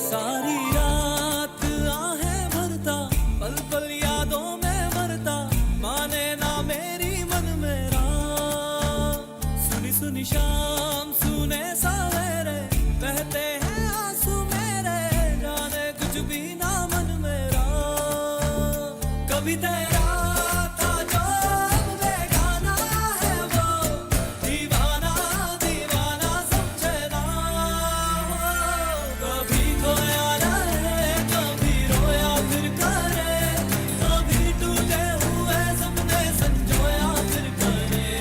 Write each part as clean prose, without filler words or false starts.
सारी रात आहें भरता, पल पल यादों में मरता, माने ना मेरी मन मेरा। सुनी सुनी शाम सुने सवेरे, बहते हैं आंसू मेरे, जाने कुछ भी ना मन मेरा। कभी तेरा था जो अब बेगाना है वो, दीवाना दीवाना समझे ना। कभी खोया रहे, कभी रोया फिर करे, कभी टूटे हुए सपने संजोया फिर करे।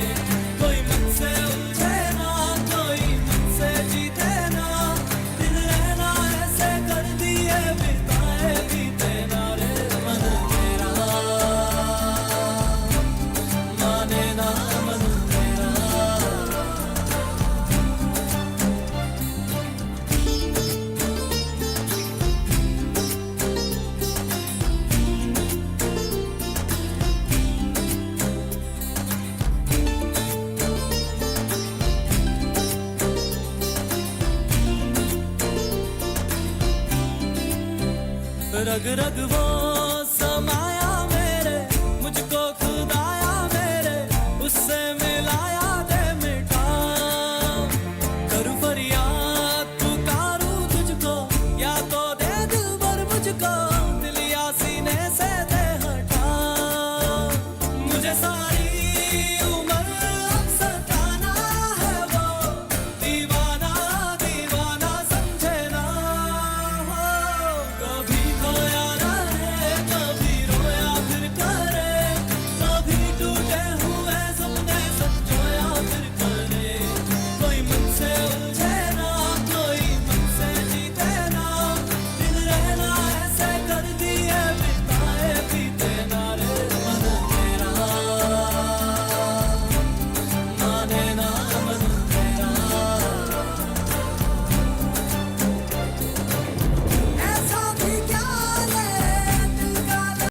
कोई मुझसे उलझे ना, कोई मुझसे जीते ना, दिन रहना ऐसे कर दिए बिताए बीते ना रे मन मेरा, माने ना मन मेरा। रग रग वो